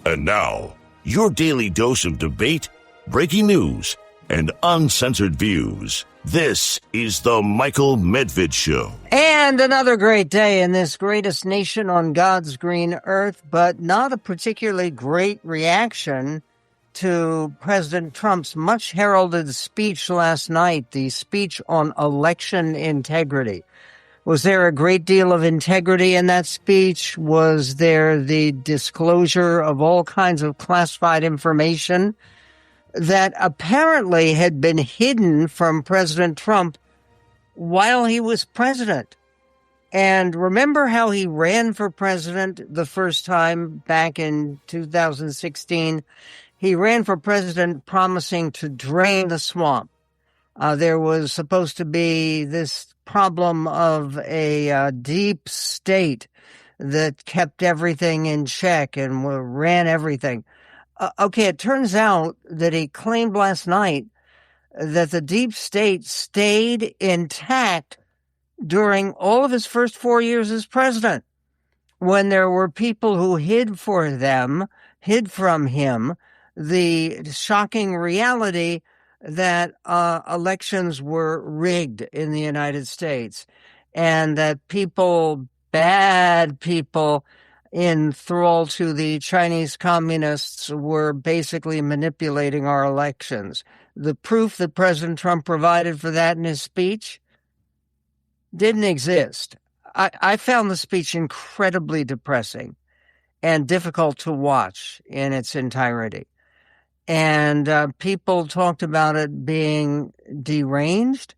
And now, your daily dose of debate, breaking news, and uncensored views. This is the Michael Medved Show. And another great day in this greatest nation on God's green earth, but not a particularly great reaction to President Trump's much heralded speech last night, the speech on election integrity. Was there a great deal of integrity in that speech? Was there the disclosure of all kinds of classified information that apparently had been hidden from President Trump while he was president? And remember how he ran for president the first time back in 2016? He ran for president promising to drain the swamp. There was supposed to be this problem of a deep state that kept everything in check and ran everything. Okay, it turns out that he claimed last night that the deep state stayed intact during all of his first 4 years as president, when there were people who hid from him the shocking reality that elections were rigged in the United States, and that bad people in thrall to the Chinese communists were basically manipulating our elections. The proof that President Trump provided for that in his speech didn't exist. I found the speech incredibly depressing and difficult to watch in its entirety. And people talked about it being deranged.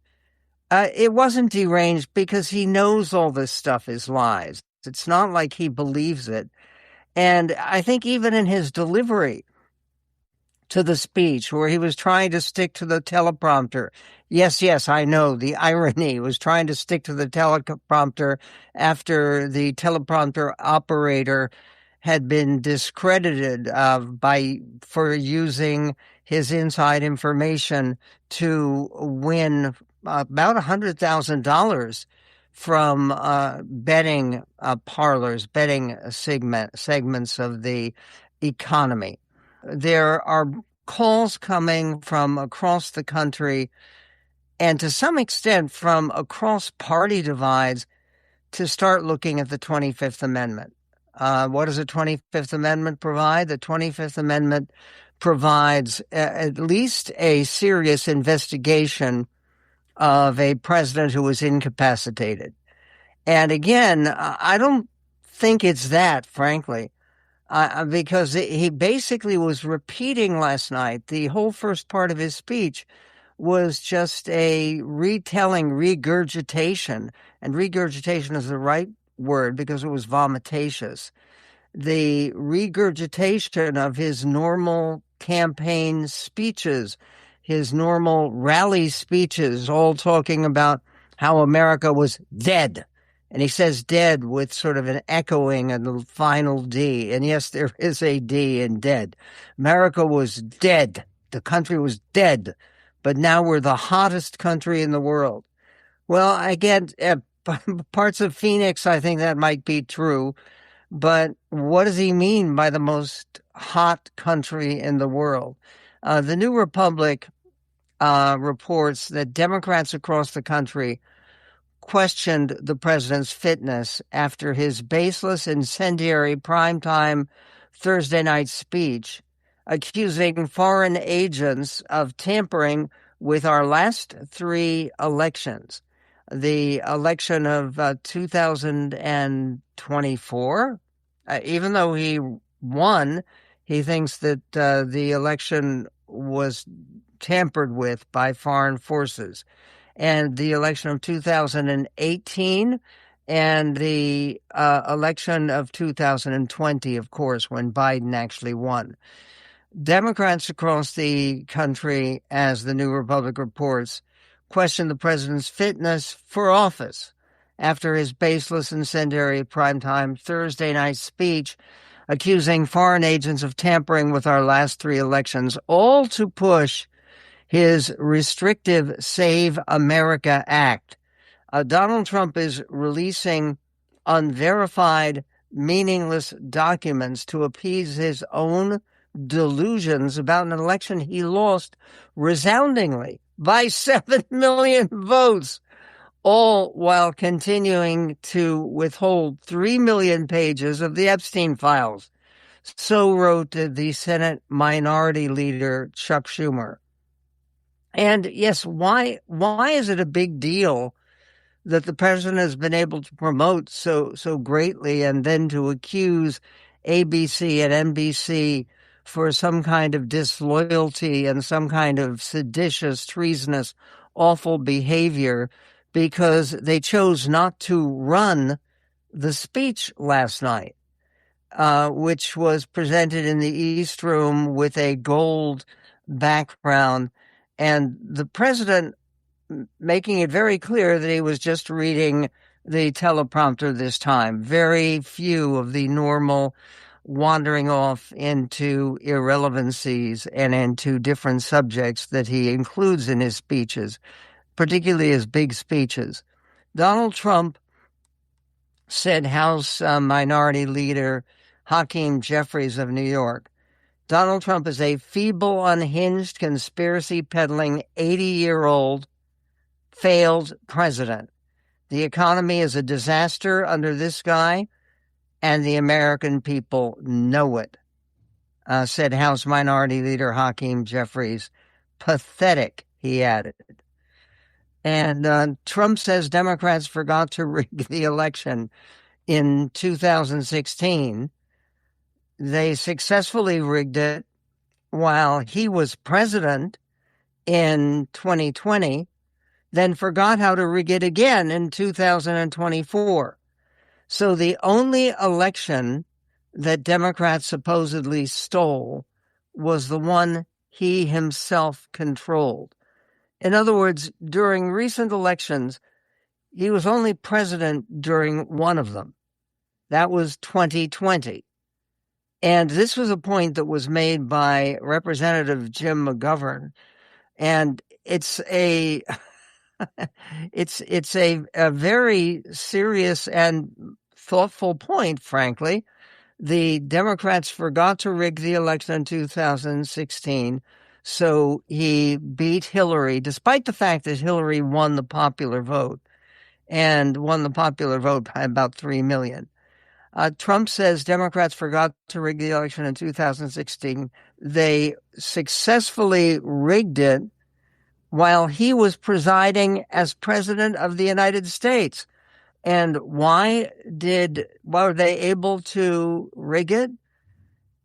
It wasn't deranged because he knows all this stuff is lies. It's not like he believes it. And I think even in his delivery to the speech, where he was trying to stick to the teleprompter. Yes, I know, the irony was trying to stick to the teleprompter after the teleprompter operator had been discredited for using his inside information to win about $100,000 from betting parlors, betting segments of the economy. There are calls coming from across the country, and to some extent from across party divides, to start looking at the 25th Amendment. What does the 25th Amendment provide? The 25th Amendment provides at least a serious investigation of a president who was incapacitated. And again, I don't think it's that, frankly, because he basically was repeating last night. The whole first part of his speech was just a retelling, regurgitation, and regurgitation is the right word because it was vomitaceous. The regurgitation of his normal campaign speeches, his normal rally speeches, all talking about how America was dead. And he says dead with sort of an echoing of the final D. And yes, there is a D in dead. America was dead. The country was dead. But now we're the hottest country in the world. Well, again, parts of Phoenix, I think that might be true. But what does he mean by the most hot country in the world? The New Republic reports that Democrats across the country questioned the president's fitness after his baseless, incendiary primetime Thursday night speech, accusing foreign agents of tampering with our last three elections. The election of 2024, even though he won, he thinks that the election was tampered with by foreign forces. And the election of 2018 and the election of 2020, of course, when Biden actually won. Democrats across the country, as the New Republic reports, questioned the president's fitness for office after his baseless, incendiary primetime Thursday night speech accusing foreign agents of tampering with our last three elections, all to push his restrictive Save America Act. Donald Trump is releasing unverified meaningless documents to appease his own delusions about an election he lost resoundingly by 7 million votes, all while continuing to withhold 3 million pages of the Epstein files. So wrote the Senate Minority Leader Chuck Schumer. And yes, why is it a big deal that the president has been able to promote so greatly, and then to accuse ABC and NBC for some kind of disloyalty and some kind of seditious, treasonous, awful behavior because they chose not to run the speech last night, which was presented in the East Room with a gold background, and the president making it very clear that he was just reading the teleprompter this time. Very few of the normal wandering off into irrelevancies and into different subjects that he includes in his speeches, particularly his big speeches. Donald Trump, said House Minority Leader Hakeem Jeffries of New York, Donald Trump is a feeble, unhinged, conspiracy peddling 80-year-old failed president. The economy is a disaster under this guy, and the American people know it, said House Minority Leader Hakeem Jeffries. Pathetic, he added. And Trump says Democrats forgot to rig the election in 2016. They successfully rigged it while he was president in 2020, then forgot how to rig it again in 2024. So the only election that Democrats supposedly stole was the one he himself controlled. In other words, during recent elections, he was only president during one of them. That was 2020. And this was a point that was made by Representative Jim McGovern. And it's a it's a very serious and thoughtful point, frankly. The Democrats forgot to rig the election in 2016, so he beat Hillary, despite the fact that Hillary won the popular vote, and won the popular vote by about 3 million. Trump says Democrats forgot to rig the election in 2016. They successfully rigged it while he was presiding as president of the United States. And why were they able to rig it?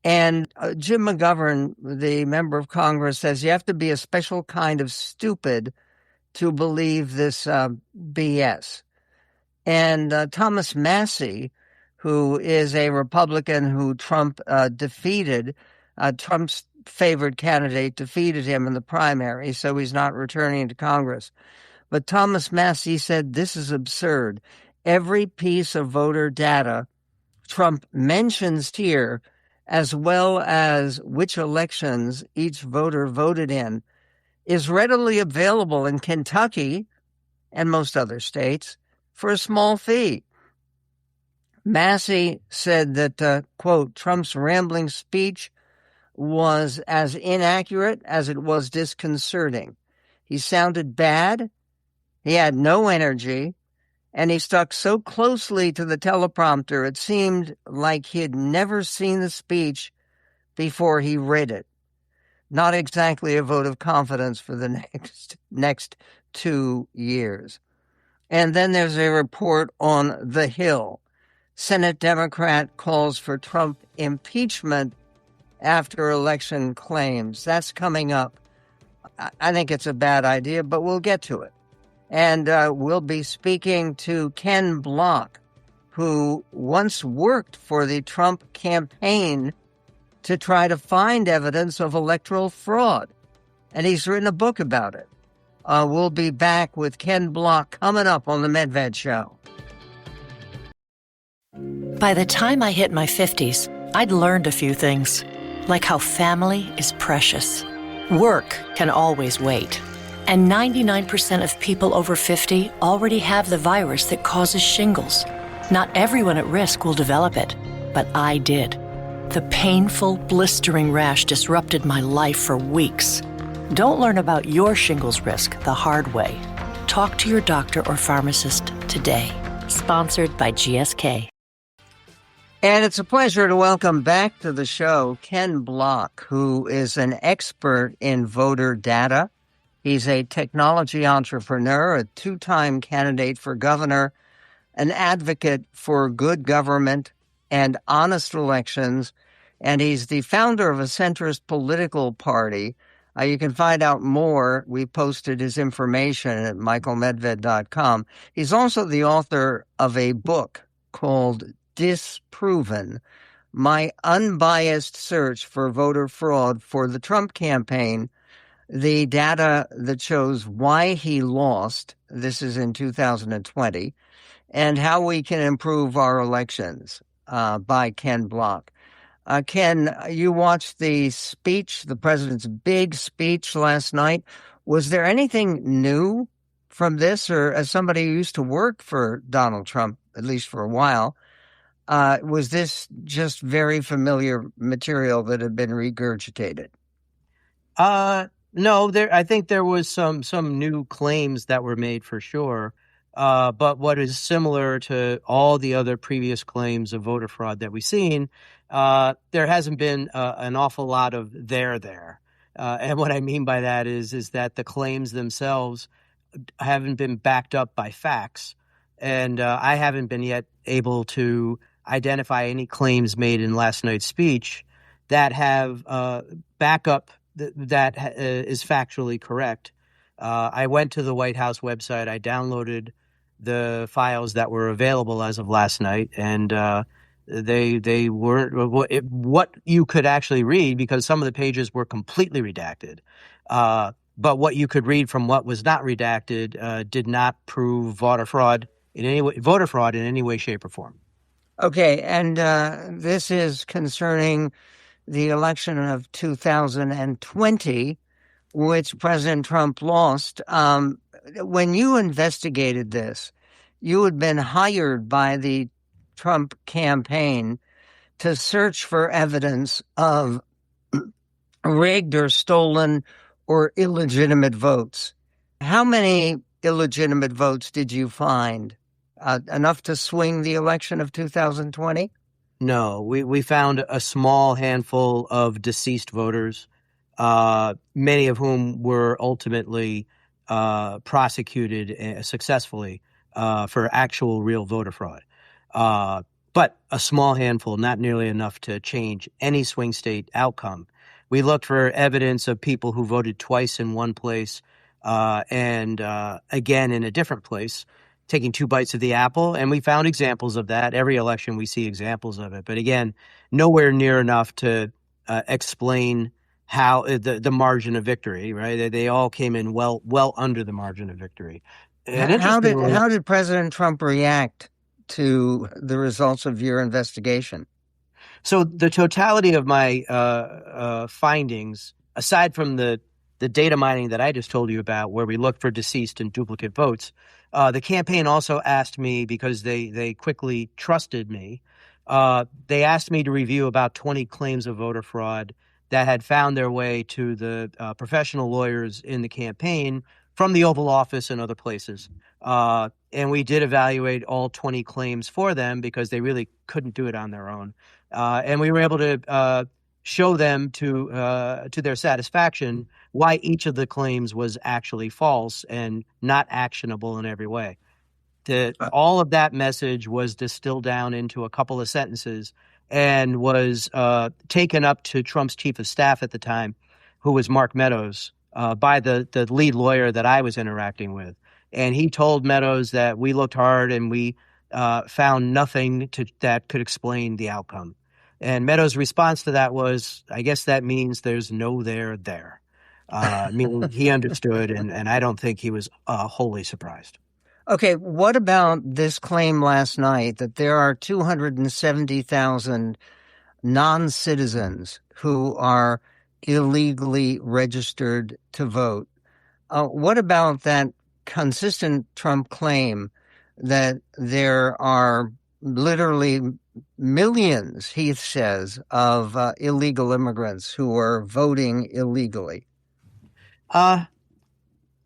And Jim McGovern, the member of Congress, says you have to be a special kind of stupid to believe this BS. And Thomas Massie, who is a Republican who Trump defeated, Trump's favored candidate defeated him in the primary, so he's not returning to Congress. But Thomas Massie said this is absurd. Every piece of voter data Trump mentions here, as well as which elections each voter voted in, is readily available in Kentucky and most other states for a small fee. Massie said that, quote, Trump's rambling speech was as inaccurate as it was disconcerting. He sounded bad, he had no energy, and he stuck so closely to the teleprompter it seemed like he had never seen the speech before he read it. Not exactly a vote of confidence for the next 2 years. And then there's a report on the Hill. Senate Democrat calls for Trump impeachment after election claims. That's coming up. I think it's a bad idea, but we'll get to it. And we'll be speaking to Ken Block, who once worked for the Trump campaign to try to find evidence of electoral fraud. And he's written a book about it. We'll be back with Ken Block coming up on The Medved Show. By the time I hit my 50s, I'd learned a few things, like how family is precious. Work can always wait. And 99% of people over 50 already have the virus that causes shingles. Not everyone at risk will develop it, but I did. The painful, blistering rash disrupted my life for weeks. Don't learn about your shingles risk the hard way. Talk to your doctor or pharmacist today. Sponsored by GSK. And it's a pleasure to welcome back to the show Ken Block, who is an expert in voter data. He's a technology entrepreneur, a two-time candidate for governor, an advocate for good government and honest elections, and he's the founder of a centrist political party. You can find out more. We posted his information at michaelmedved.com. He's also the author of a book called Disproven: My Unbiased Search for Voter Fraud for the Trump Campaign, the data that shows why he lost. This is in 2020, and how we can improve our elections, by Ken Block. Ken, you watched the speech, the president's big speech last night. Was there anything new from this? Or as somebody who used to work for Donald Trump, at least for a while, was this just very familiar material that had been regurgitated? No, I think there was some new claims that were made for sure. But what is similar to all the other previous claims of voter fraud that we've seen, there hasn't been an awful lot of there. And what I mean by that is that the claims themselves haven't been backed up by facts. And I haven't been yet able to identify any claims made in last night's speech that have backup that is factually correct. I went to the White House website. I downloaded the files that were available as of last night, and they weren't what you could actually read, because some of the pages were completely redacted. But what you could read from what was not redacted did not prove voter fraud in any way, shape, or form. Okay, and this is concerning the election of 2020, which President Trump lost. When you investigated this, you had been hired by the Trump campaign to search for evidence of rigged or stolen or illegitimate votes. How many illegitimate votes did you find? Enough to swing the election of 2020? No, we found a small handful of deceased voters, many of whom were ultimately prosecuted successfully for actual real voter fraud. But a small handful, not nearly enough to change any swing state outcome. We looked for evidence of people who voted twice in one place and again in a different place, taking two bites of the apple, and we found examples of that. Every election we see examples of it, but again, nowhere near enough to explain how the margin of victory, right? They all came in well under the margin of victory. And how did President Trump react to the results of your investigation? So the totality of my findings, aside from the data mining that I just told you about, where we looked for deceased and duplicate votes, the campaign also asked me, because they quickly trusted me, they asked me to review about 20 claims of voter fraud that had found their way to the professional lawyers in the campaign from the Oval Office and other places. And we did evaluate all 20 claims for them, because they really couldn't do it on their own. And we were able to show them to their satisfaction why each of the claims was actually false and not actionable in every way. All of that message was distilled down into a couple of sentences and was taken up to Trump's chief of staff at the time, who was Mark Meadows, by the lead lawyer that I was interacting with. And he told Meadows that we looked hard and we found nothing that could explain the outcome. And Meadows' response to that was, I guess that means there's no there. Meaning he understood, and I don't think he was wholly surprised. Okay, what about this claim last night that there are 270,000 non-citizens who are illegally registered to vote? What about that consistent Trump claim that there are literally millions, Heath says, of illegal immigrants who are voting illegally. I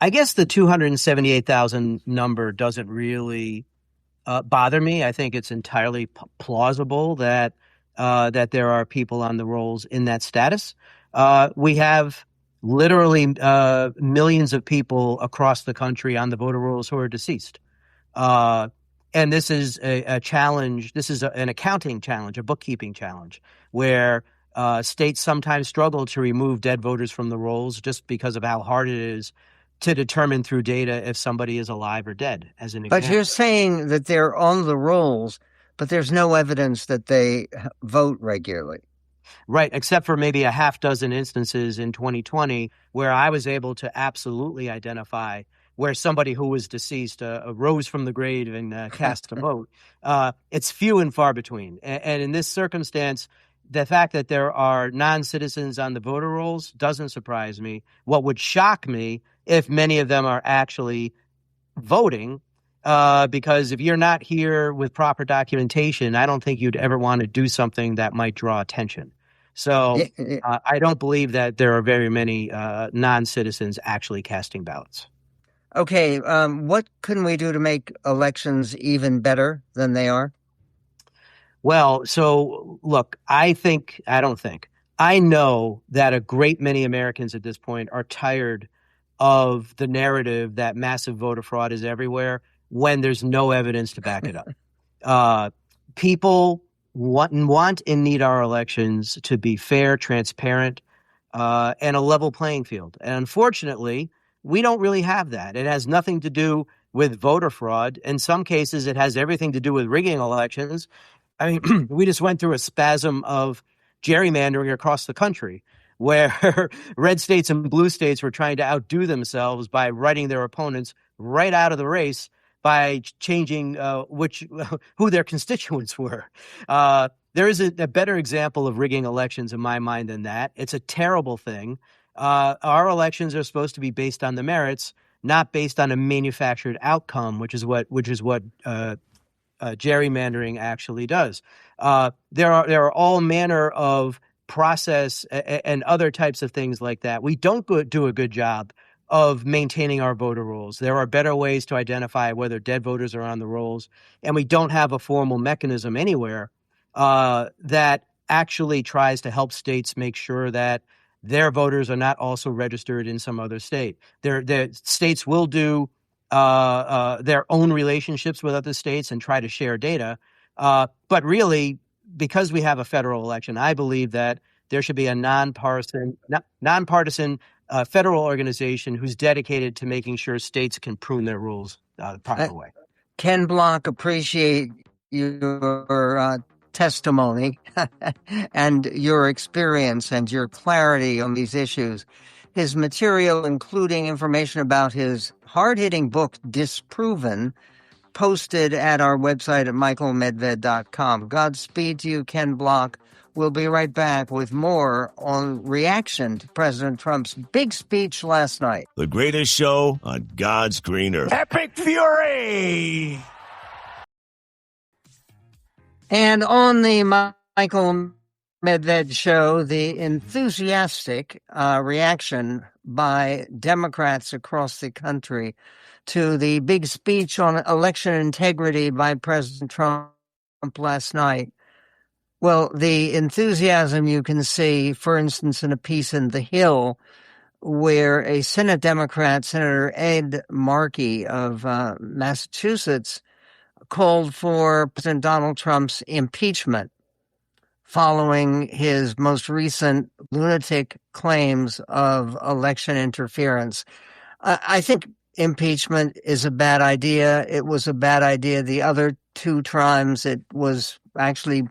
guess the 278,000 number doesn't really bother me. I think it's entirely plausible that there are people on the rolls in that status. We have literally millions of people across the country on the voter rolls who are deceased. And this is a challenge. This is an accounting challenge, a bookkeeping challenge, where states sometimes struggle to remove dead voters from the rolls just because of how hard it is to determine through data if somebody is alive or dead, as an example. But you're saying that they're on the rolls, but there's no evidence that they vote regularly. Right, except for maybe a half dozen instances in 2020 where I was able to absolutely identify where somebody who was deceased rose from the grave and cast a vote. It's few and far between. And in this circumstance, the fact that there are non-citizens on the voter rolls doesn't surprise me. What would shock me if many of them are actually voting, because if you're not here with proper documentation, I don't think you'd ever want to do something that might draw attention. So I don't believe that there are very many non-citizens actually casting ballots. Okay, what can we do to make elections even better than they are? Well, so look, I know that a great many Americans at this point are tired of the narrative that massive voter fraud is everywhere when there's no evidence to back it up. People want and need our elections to be fair, transparent, and a level playing field. And unfortunately, we don't really have that. It has nothing to do with voter fraud. In some cases, it has everything to do with rigging elections. I mean, we just went through a spasm of gerrymandering across the country where red states and blue states were trying to outdo themselves by writing their opponents right out of the race by changing who their constituents were. There is a better example of rigging elections in my mind than that. It's a terrible thing. Our elections are supposed to be based on the merits, not based on a manufactured outcome, which is what gerrymandering actually does. There are all manner of process and other types of things like that. We don't do a good job of maintaining our voter rolls. There are better ways to identify whether dead voters are on the rolls, and we don't have a formal mechanism anywhere that actually tries to help states make sure that their voters are not also registered in some other state. Their states will do their own relationships with other states and try to share data. But really, because we have a federal election, I believe that there should be a nonpartisan federal organization who's dedicated to making sure states can prune their rules the proper way. Ken Block, appreciate your testimony and your experience and your clarity on these issues. His material, including information about his hard-hitting book, Disproven, posted at our website at michaelmedved.com. Godspeed to you, Ken Block. We'll be right back with more on reaction to President Trump's big speech last night. The greatest show on God's green earth. Epic Fury! And on the Michael Medved show, the enthusiastic reaction by Democrats across the country to the big speech on election integrity by President Trump last night. Well, the enthusiasm you can see, for instance, in a piece in The Hill, where a Senate Democrat, Senator Ed Markey of Massachusetts, called for President Donald Trump's impeachment following his most recent lunatic claims of election interference. I think impeachment is a bad idea. It was a bad idea the other two times it was actually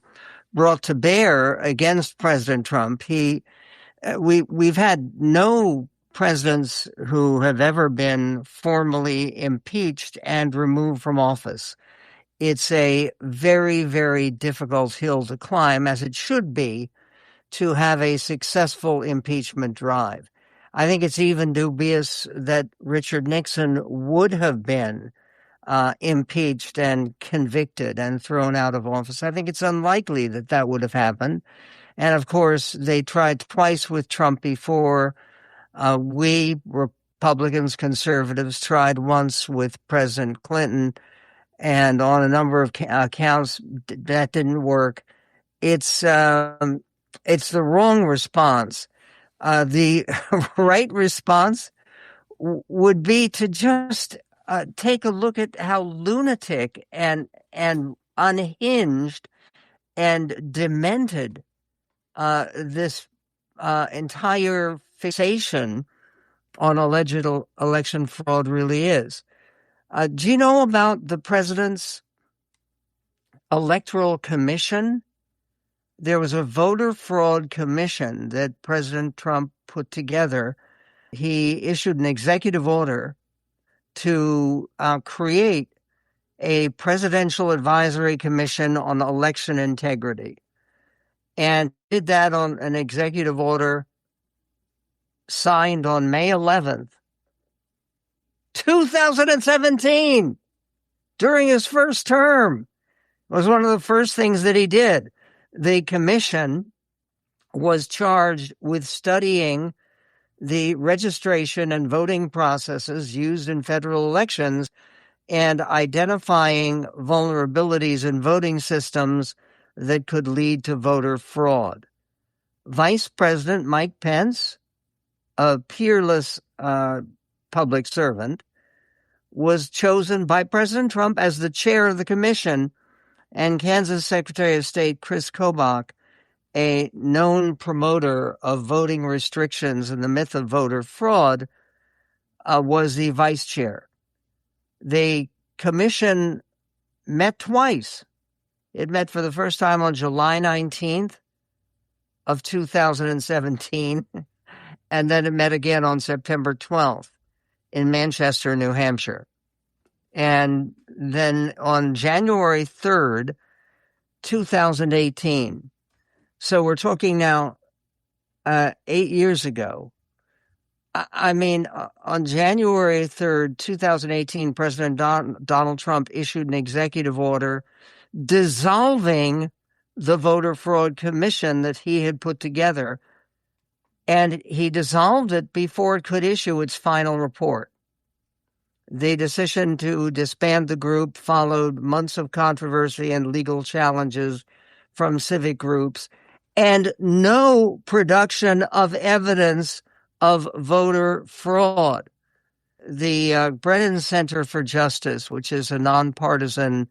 brought to bear against President Trump. We've had no presidents who have ever been formally impeached and removed from office. It's a very, very difficult hill to climb, as it should be, to have a successful impeachment drive. I think it's even dubious that Richard Nixon would have been impeached and convicted and thrown out of office. I think it's unlikely that that would have happened. And of course, they tried twice with Trump before. We Republicans, conservatives, tried once with President Clinton, and on a number of accounts, that didn't work. It's the wrong response. The right response would be to just take a look at how lunatic and unhinged and demented this entire fixation on alleged election fraud really is. Do you know about the president's electoral commission? There was a voter fraud commission that President Trump put together. He issued an executive order to create a presidential advisory commission on election integrity, and did that on an executive order signed on May 11th, 2017, during his first term. It was one of the first things that he did. The commission was charged with studying the registration and voting processes used in federal elections and identifying vulnerabilities in voting systems that could lead to voter fraud. Vice President Mike Pence, a peerless public servant, was chosen by President Trump as the chair of the commission, and Kansas Secretary of State Chris Kobach, a known promoter of voting restrictions and the myth of voter fraud, was the vice chair. The commission met twice. It met for the first time on July 19th of 2017, and then it met again on September 12th in Manchester, New Hampshire. And then on January 3rd, 2018, so we're talking now 8 years ago. I mean, on January 3rd, 2018, President Donald Trump issued an executive order dissolving the voter fraud commission that he had put together, and he dissolved it before it could issue its final report. The decision to disband the group followed months of controversy and legal challenges from civic groups, and no production of evidence of voter fraud. The Brennan Center for Justice, which is a nonpartisan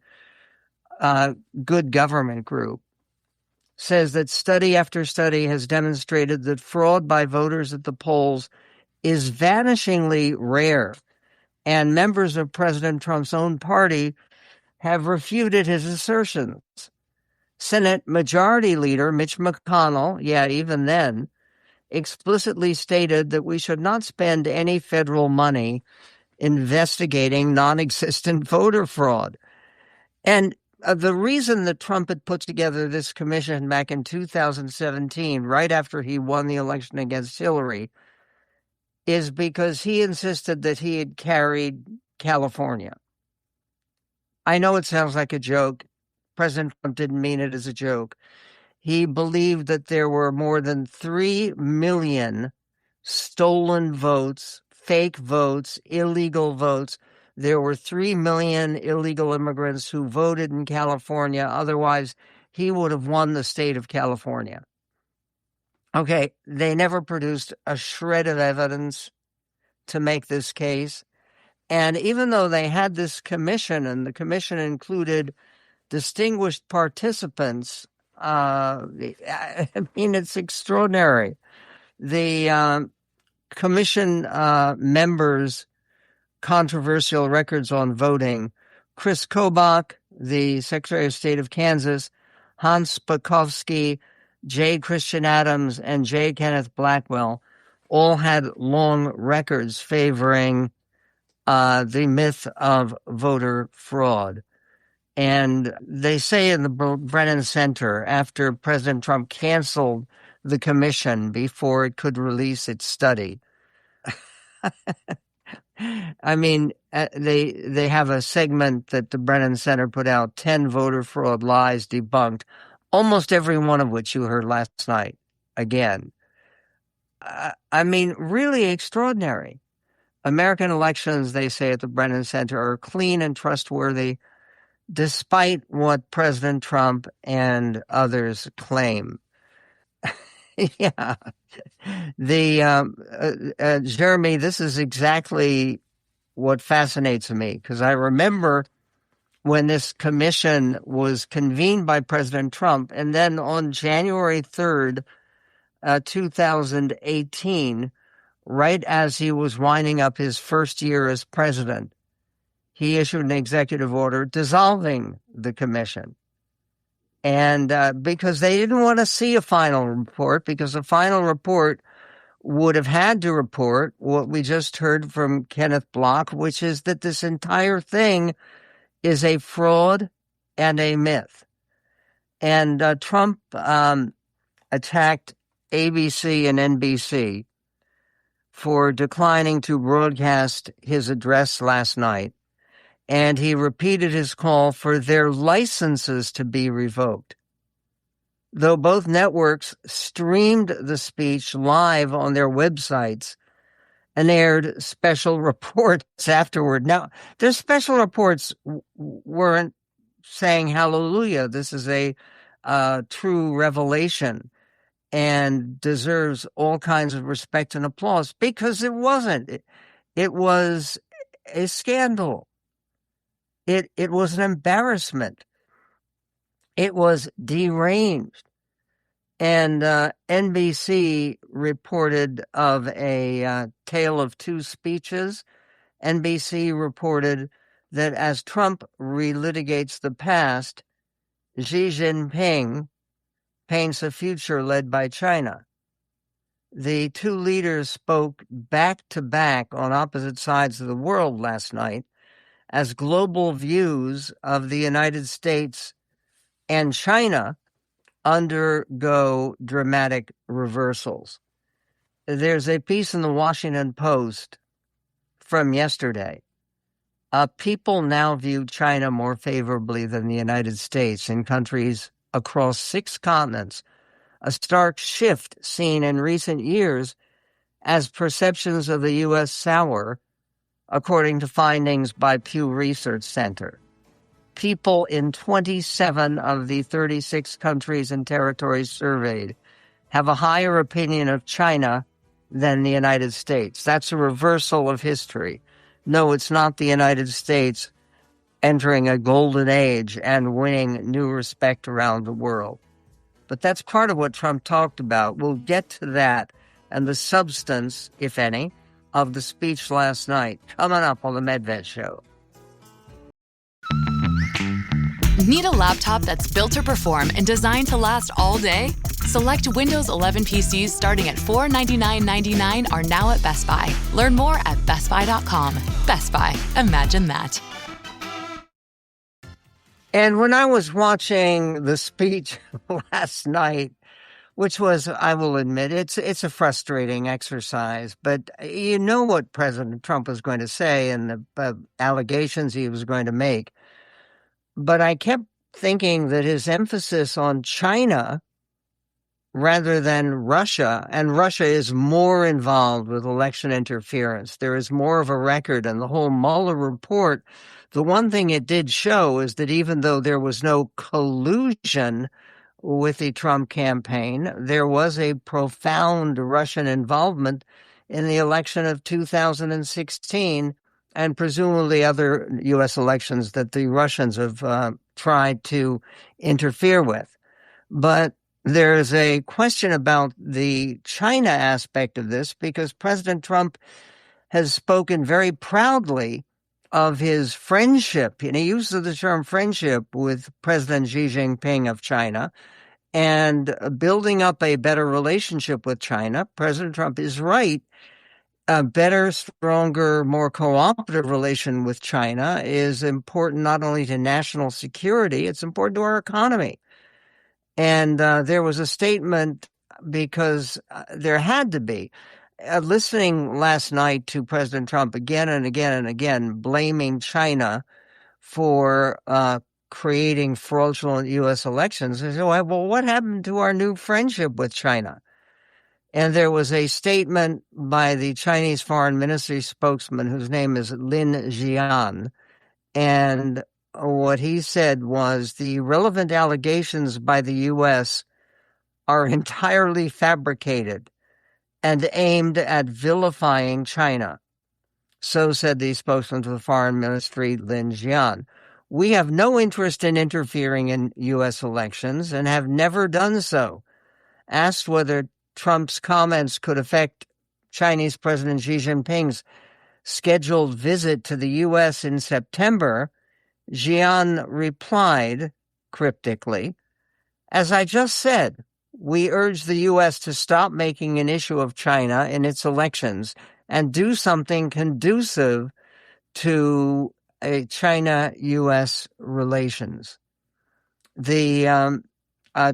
good government group, says that study after study has demonstrated that fraud by voters at the polls is vanishingly rare, and members of President Trump's own party have refuted his assertions. Senate Majority Leader Mitch McConnell, even then, explicitly stated that we should not spend any federal money investigating non-existent voter fraud. And the reason that Trump had put together this commission back in 2017, right after he won the election against Hillary, is because he insisted that he had carried California. I know it sounds like a joke. President Trump didn't mean it as a joke. He believed that there were more than 3 million stolen votes, fake votes, illegal votes. There were 3 million illegal immigrants who voted in California. Otherwise, he would have won the state of California. Okay, they never produced a shred of evidence to make this case. And even though they had this commission, and the commission included distinguished participants, I mean, it's extraordinary. The commission members' controversial records on voting: Chris Kobach, the Secretary of State of Kansas, Hans Spakowski, J. Christian Adams, and J. Kenneth Blackwell, all had long records favoring the myth of voter fraud. And they say in the Brennan Center, after President Trump canceled the commission before it could release its study, I mean, they have a segment that the Brennan Center put out, 10 voter fraud lies debunked, almost every one of which you heard last night again. I mean, really extraordinary. American elections, they say at the Brennan Center, are clean and trustworthy, despite what President Trump and others claim. Yeah. Jeremy, this is exactly what fascinates me, because I remember when this commission was convened by President Trump, and then on January 3rd, 2018, right as he was winding up his first year as president, he issued an executive order dissolving the commission. And because they didn't want to see a final report, because the final report would have had to report what we just heard from Kenneth Block, which is that this entire thing is a fraud and a myth. And Trump attacked ABC and NBC for declining to broadcast his address last night. And he repeated his call for their licenses to be revoked. Though both networks streamed the speech live on their websites and aired special reports afterward. Now, their special reports weren't saying, hallelujah, this is a true revelation and deserves all kinds of respect and applause, because it wasn't. It was a scandal. It was an embarrassment. It was deranged. And NBC reported of a tale of two speeches. NBC reported that as Trump relitigates the past, Xi Jinping paints a future led by China. The two leaders spoke back to back on opposite sides of the world last night as global views of the United States and China undergo dramatic reversals. There's a piece in the Washington Post from yesterday. People now view China more favorably than the United States in countries across 6 continents, a stark shift seen in recent years as perceptions of the U.S. sour, according to findings by Pew Research Center. People in 27 of the 36 countries and territories surveyed have a higher opinion of China than the United States. That's a reversal of history. No, it's not the United States entering a golden age and winning new respect around the world. But that's part of what Trump talked about. We'll get to that and the substance, if any, of the speech last night coming up on the Medved Show. Need a laptop that's built to perform and designed to last all day? Select Windows 11 PCs starting at $499.99 are now at Best Buy. Learn more at bestbuy.com. Best Buy. Imagine that. And when I was watching the speech last night, which was, I will admit, it's a frustrating exercise, but you know what President Trump was going to say and the allegations he was going to make. But I kept thinking that his emphasis on China rather than Russia, and Russia is more involved with election interference. There is more of a record, and the whole Mueller report, the one thing it did show is that even though there was no collusion with the Trump campaign, there was a profound Russian involvement in the election of 2016 and presumably other U.S. elections that the Russians have tried to interfere with. But there's a question about the China aspect of this, because President Trump has spoken very proudly of his friendship, and he uses the term friendship, with President Xi Jinping of China, and building up a better relationship with China. President Trump is right. A better, stronger, more cooperative relation with China is important not only to national security, it's important to our economy. And there was a statement, because there had to be. listening last night to President Trump again and again and again, blaming China for creating fraudulent U.S. elections, I said, well, what happened to our new friendship with China? And there was a statement by the Chinese Foreign Ministry spokesman, whose name is Lin Jian, and what he said was the relevant allegations by the U.S. are entirely fabricated and aimed at vilifying China. So said the spokesman for the Foreign Ministry, Lin Jian. We have no interest in interfering in U.S. elections and have never done so. Asked whether Trump's comments could affect Chinese President Xi Jinping's scheduled visit to the U.S. in September, Jian replied cryptically, as I just said, we urge the U.S. to stop making an issue of China in its elections and do something conducive to China-U.S. relations.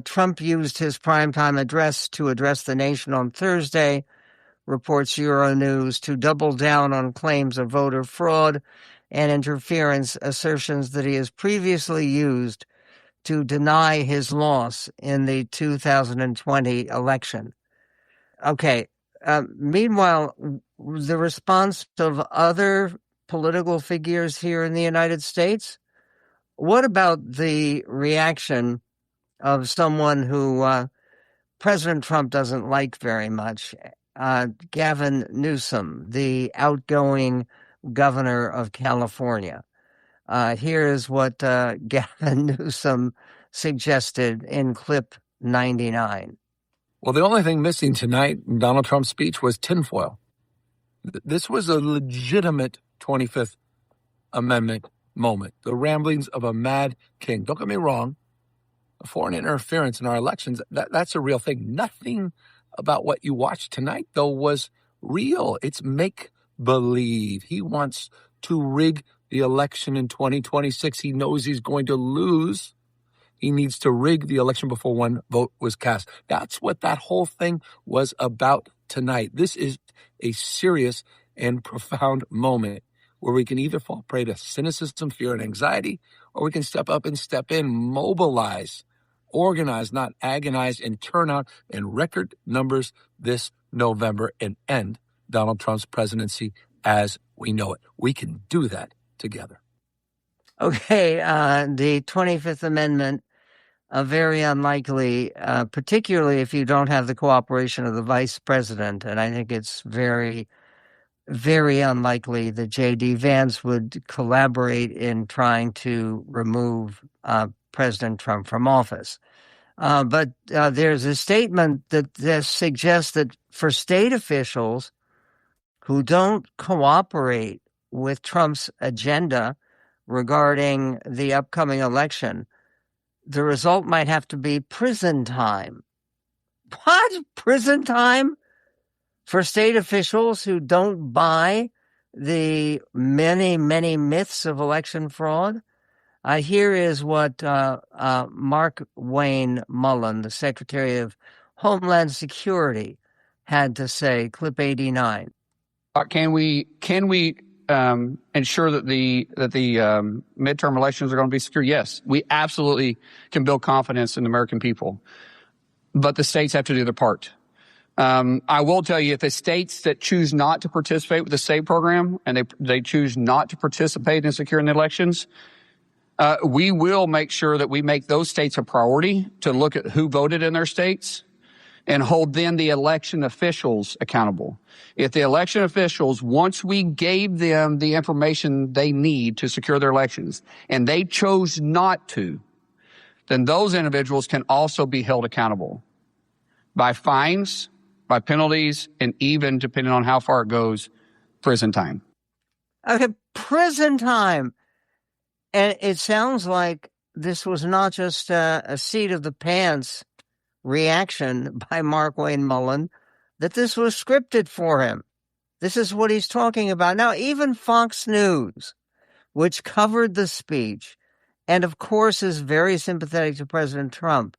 Trump used his primetime address to address the nation on Thursday, reports Euronews, to double down on claims of voter fraud and interference, assertions that he has previously used to deny his loss in the 2020 election. Okay. Meanwhile, the response of other political figures here in the United States, what about the reaction of someone who President Trump doesn't like very much, Gavin Newsom, the outgoing governor of California? Here's what Gavin Newsom suggested in clip 99. Well, the only thing missing tonight in Donald Trump's speech was tinfoil. This was a legitimate 25th Amendment moment, the ramblings of a mad king. Don't get me wrong, foreign interference in our elections, that's a real thing. Nothing about what you watched tonight, though, was real. It's make-believe. He wants to rig the election in 2026. He knows he's going to lose. He needs to rig the election before one vote was cast. That's what that whole thing was about tonight. This is a serious and profound moment where we can either fall prey to cynicism, fear, and anxiety, or we can step up and step in, mobilize, organize, not agonize, and turn out in record numbers this November and end Donald Trump's presidency as we know it. We can do that together. Okay, the 25th Amendment, very unlikely, particularly if you don't have the cooperation of the vice president. And I think it's very, very unlikely that J.D. Vance would collaborate in trying to remove President Trump from office. But there's a statement that suggests that for state officials who don't cooperate with Trump's agenda regarding the upcoming election, the result might have to be prison time. What? Prison time for state officials who don't buy the many, many myths of election fraud? Here is what Mark Wayne Mullen, the Secretary of Homeland Security, had to say, clip 89. Can we ensure that the midterm elections are going to be secure? Yes, we absolutely can build confidence in the American people, but the states have to do their part. I will tell you, if the states that choose not to participate with the SAVE program and they choose not to participate in securing the elections, we will make sure that we make those states a priority to look at who voted in their states and hold then the election officials accountable. If the election officials, once we gave them the information they need to secure their elections, and they chose not to, then those individuals can also be held accountable by fines, by penalties, and even, depending on how far it goes, prison time. Okay, prison time. And it sounds like this was not just a seat of the pants reaction by Mark Wayne Mullen, that this was scripted for him. This is what he's talking about. Now, even Fox News, which covered the speech, and of course is very sympathetic to President Trump,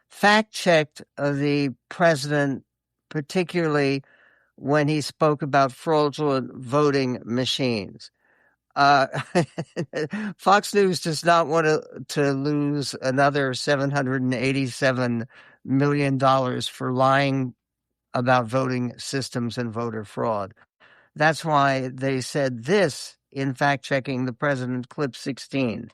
fact-checked the president, particularly when he spoke about fraudulent voting machines. Uh, Fox News does not want to lose another $787 million for lying about voting systems and voter fraud. That's why they said this in fact-checking the president clip 16.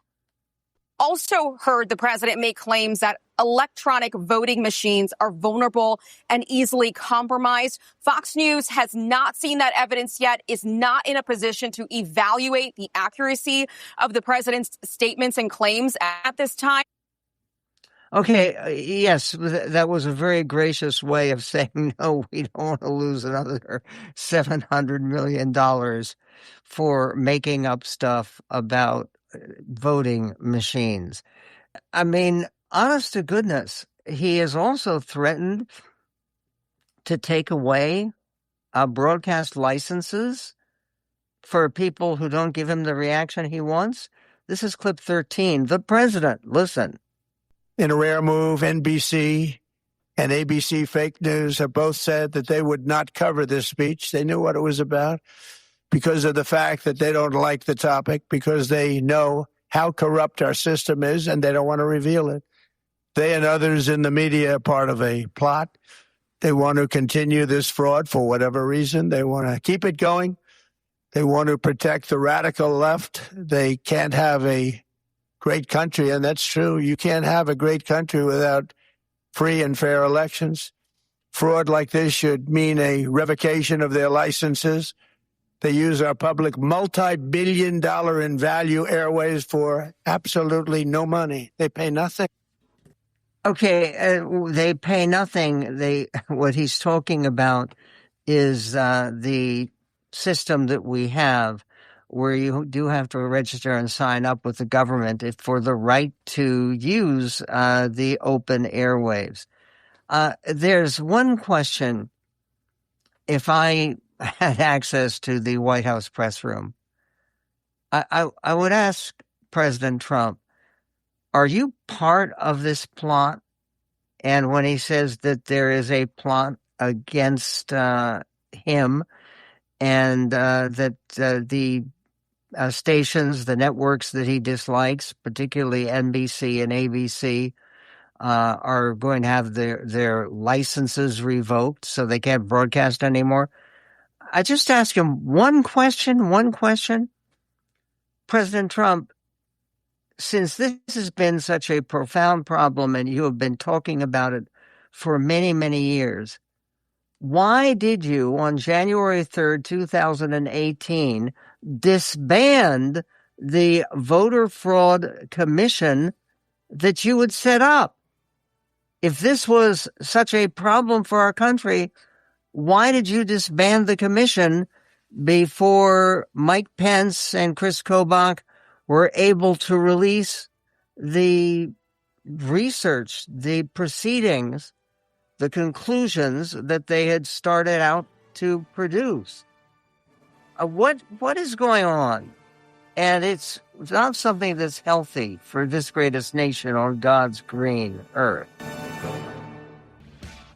Also heard the president make claims that electronic voting machines are vulnerable and easily compromised. Fox News has not seen that evidence yet, is not in a position to evaluate the accuracy of the president's statements and claims at this time. Okay, yes, that was a very gracious way of saying, no, we don't want to lose another $700 million for making up stuff about voting machines. I mean, honest to goodness, he has also threatened to take away broadcast licenses for people who don't give him the reaction he wants. This is clip 13. The president, listen. In a rare move, NBC and ABC Fake News have both said that they would not cover this speech. They knew what it was about because of the fact that they don't like the topic, because they know how corrupt our system is and they don't want to reveal it. They and others in the media are part of a plot. They want to continue this fraud for whatever reason. They want to keep it going. They want to protect the radical left. They can't have a great country, and that's true. You can't have a great country without free and fair elections. Fraud like this should mean a revocation of their licenses. They use our public multi-billion-dollar in value airways for absolutely no money. They pay nothing. Okay, they pay nothing. What he's talking about is the system that we have, where you do have to register and sign up with the government for the right to use the open airwaves. There's one question. If I had access to the White House press room, I would ask President Trump, are you part of this plot? And when he says that there is a plot against him and that the stations, the networks that he dislikes, particularly NBC and ABC, are going to have their licenses revoked so they can't broadcast anymore. I just ask him one question. President Trump, since this has been such a profound problem and you have been talking about it for many, many years, why did you, on January 3rd, 2018, disband the Voter Fraud Commission that you had set up? If this was such a problem for our country, why did you disband the commission before Mike Pence and Chris Kobach were able to release the research, the proceedings, the conclusions that they had started out to produce? What is going on? And it's not something that's healthy for this greatest nation on God's green earth.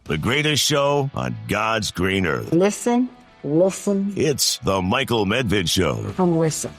The greatest show on God's green earth. Listen. It's the Michael Medved Show. And listen.